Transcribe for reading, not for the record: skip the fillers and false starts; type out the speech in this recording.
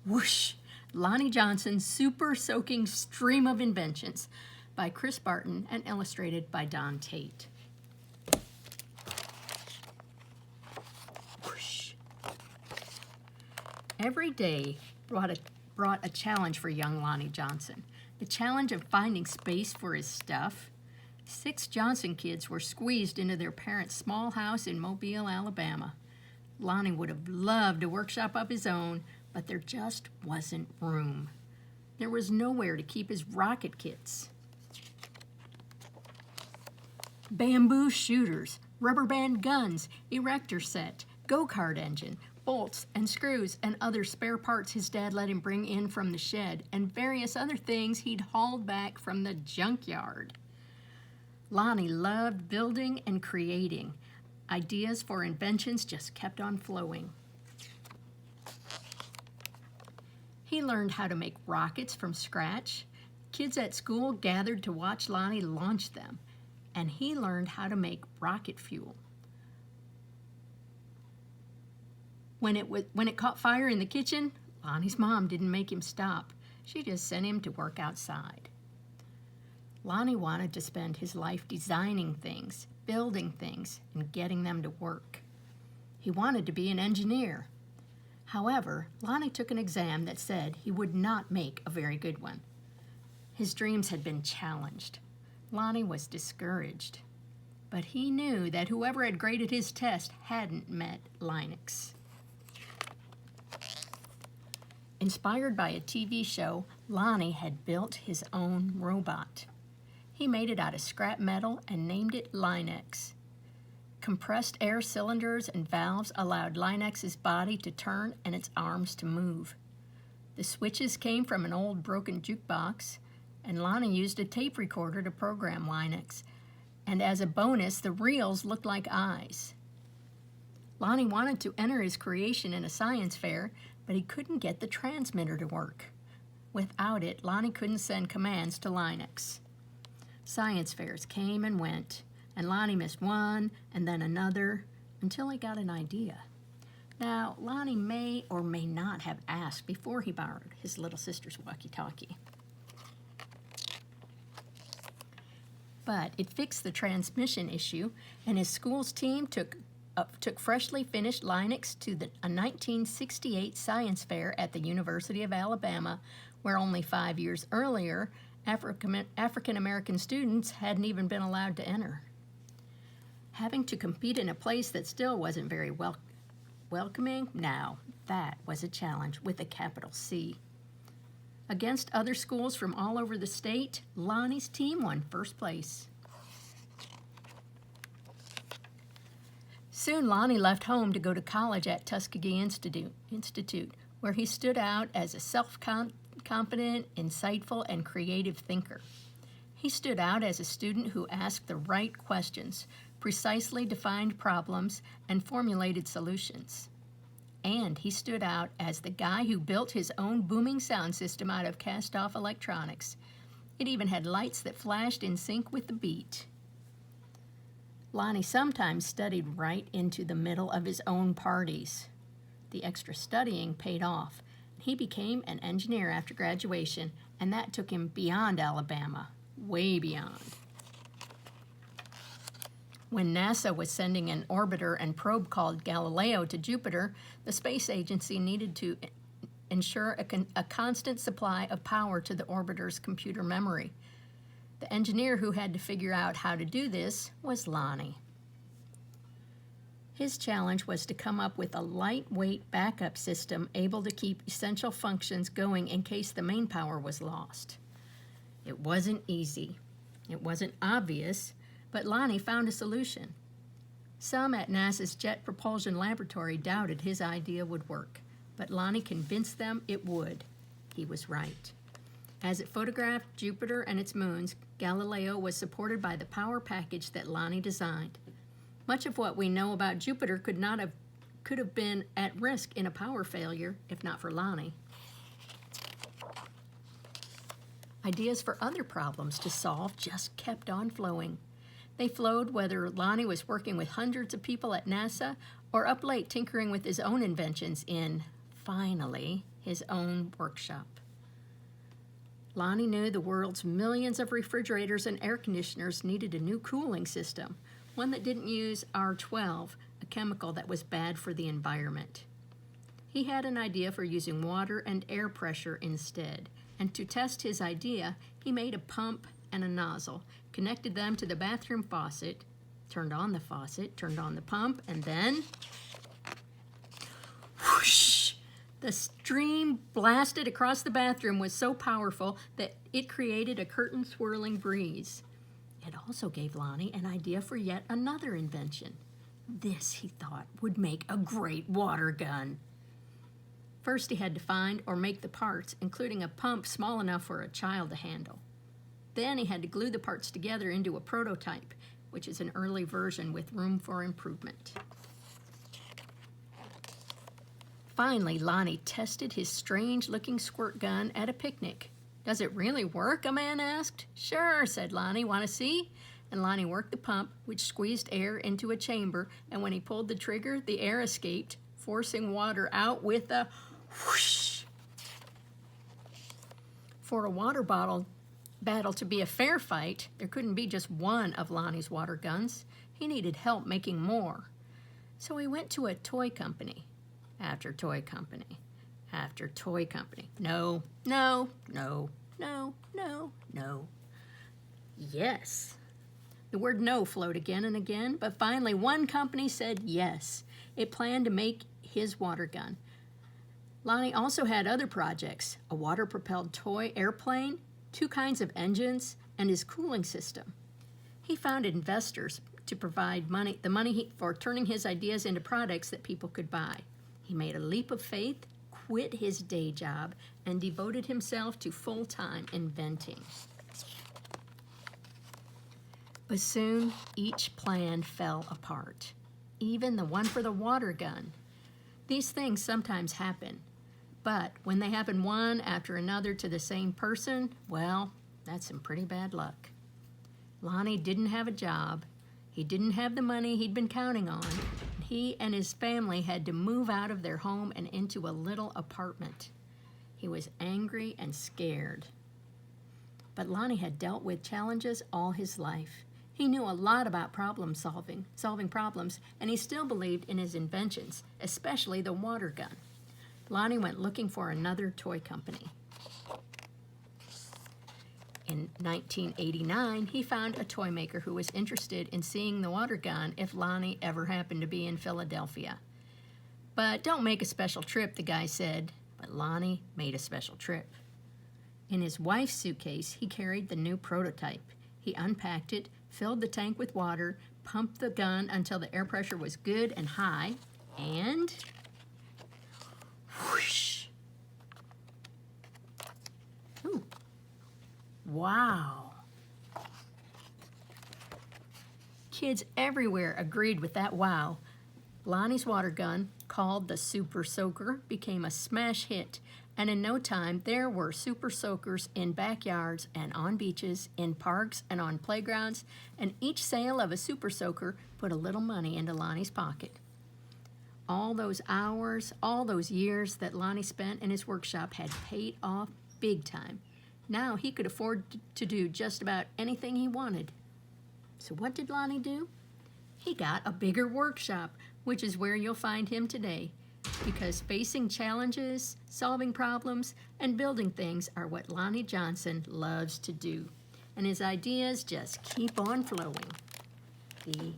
Whoosh! Lonnie Johnson's Super Soaking Stream of Inventions by Chris Barton and illustrated by Don Tate. Whoosh! Every day brought a challenge for young Lonnie Johnson. The challenge of finding space for his stuff. 6 Johnson kids were squeezed into their parents' small house in Mobile, Alabama. Lonnie would have loved a workshop of his own, but there just wasn't room. There was nowhere to keep his rocket kits. Bamboo shooters, rubber band guns, erector set, go-kart engine, bolts and screws and other spare parts his dad let him bring in from the shed, and various other things he'd hauled back from the junkyard. Lonnie loved building and creating. Ideas for inventions just kept on flowing. He learned how to make rockets from scratch. Kids at school gathered to watch Lonnie launch them, and he learned how to make rocket fuel. When it caught fire in the kitchen, Lonnie's mom didn't make him stop. She just sent him to work outside. Lonnie wanted to spend his life designing things, building things, and getting them to work. He wanted to be an engineer. However, Lonnie took an exam that said he would not make a very good one. His dreams had been challenged. Lonnie was discouraged. But he knew that whoever had graded his test hadn't met Linux. Inspired by a TV show, Lonnie had built his own robot. He made it out of scrap metal and named it Linux. Compressed air cylinders and valves allowed Linux's body to turn and its arms to move. The switches came from an old broken jukebox, and Lonnie used a tape recorder to program Linux. And as a bonus, the reels looked like eyes. Lonnie wanted to enter his creation in a science fair, but he couldn't get the transmitter to work. Without it, Lonnie couldn't send commands to Linux. Science fairs came and went, and Lonnie missed one and then another until he got an idea. Now, Lonnie may or may not have asked before he borrowed his little sister's walkie-talkie. But it fixed the transmission issue, and his school's team took freshly finished Linux to a 1968 science fair at the University of Alabama, where only 5 years earlier, African-American students hadn't even been allowed to enter. Having to compete in a place that still wasn't very welcoming, now that was a challenge with a capital C. Against other schools from all over the state, Lonnie's team won first place. Soon Lonnie left home to go to college at Tuskegee Institute, where he stood out as a self-confident, insightful, and creative thinker. He stood out as a student who asked the right questions, precisely defined problems, and formulated solutions. And he stood out as the guy who built his own booming sound system out of cast-off electronics. It even had lights that flashed in sync with the beat. Lonnie sometimes studied right into the middle of his own parties. The extra studying paid off. He became an engineer after graduation, and that took him beyond Alabama, way beyond. When NASA was sending an orbiter and probe called Galileo to Jupiter, the space agency needed to ensure a constant supply of power to the orbiter's computer memory. The engineer who had to figure out how to do this was Lonnie. His challenge was to come up with a lightweight backup system able to keep essential functions going in case the main power was lost. It wasn't easy. It wasn't obvious, but Lonnie found a solution. Some at NASA's Jet Propulsion Laboratory doubted his idea would work, but Lonnie convinced them it would. He was right. As it photographed Jupiter and its moons, Galileo was supported by the power package that Lonnie designed. Much of what we know about Jupiter could have been at risk in a power failure if not for Lonnie. Ideas for other problems to solve just kept on flowing. They flowed whether Lonnie was working with hundreds of people at NASA or up late tinkering with his own inventions in, finally, his own workshop. Lonnie knew the world's millions of refrigerators and air conditioners needed a new cooling system, one that didn't use R12, a chemical that was bad for the environment. He had an idea for using water and air pressure instead, and to test his idea, he made a pump and a nozzle, connected them to the bathroom faucet, turned on the faucet, turned on the pump, and then whoosh! The stream blasted across the bathroom was so powerful that it created a curtain-swirling breeze. It also gave Lonnie an idea for yet another invention. This, he thought, would make a great water gun. First, he had to find or make the parts, including a pump small enough for a child to handle. Then he had to glue the parts together into a prototype, which is an early version with room for improvement. Finally, Lonnie tested his strange-looking squirt gun at a picnic. "Does it really work?" a man asked. "Sure," said Lonnie. "Want to see?" And Lonnie worked the pump, which squeezed air into a chamber, and when he pulled the trigger, the air escaped, forcing water out with a whoosh. For a water battle to be a fair fight, there couldn't be just one of Lonnie's water guns. He needed help making more. So he went to a toy company after toy company after toy company. No, no, no, no, no, no. Yes. The word no flowed again and again, but finally one company said yes. It planned to make his water gun. Lonnie also had other projects, a water-propelled toy airplane, 2 kinds of engines, and his cooling system. He found investors to provide the money for turning his ideas into products that people could buy. He made a leap of faith, quit his day job, and devoted himself to full-time inventing. But soon, each plan fell apart, even the one for the water gun. These things sometimes happen, but when they happen one after another to the same person, well, that's some pretty bad luck. Lonnie didn't have a job. He didn't have the money he'd been counting on. He and his family had to move out of their home and into a little apartment. He was angry and scared. But Lonnie had dealt with challenges all his life. He knew a lot about solving problems, and he still believed in his inventions, especially the water gun. Lonnie went looking for another toy company. In 1989, he found a toy maker who was interested in seeing the water gun if Lonnie ever happened to be in Philadelphia. "But don't make a special trip," the guy said. But Lonnie made a special trip. In his wife's suitcase, he carried the new prototype. He unpacked it, filled the tank with water, pumped the gun until the air pressure was good and high, and whoosh! Ooh. Wow. Kids everywhere agreed with that wow. Lonnie's water gun, called the Super Soaker, became a smash hit, and in no time there were Super Soakers in backyards and on beaches, in parks and on playgrounds, and each sale of a Super Soaker put a little money into Lonnie's pocket. All those hours, all those years that Lonnie spent in his workshop had paid off big time. Now he could afford to do just about anything he wanted. So what did Lonnie do? He got a bigger workshop, which is where you'll find him today, because facing challenges, solving problems, and building things are what Lonnie Johnson loves to do. And his ideas just keep on flowing. The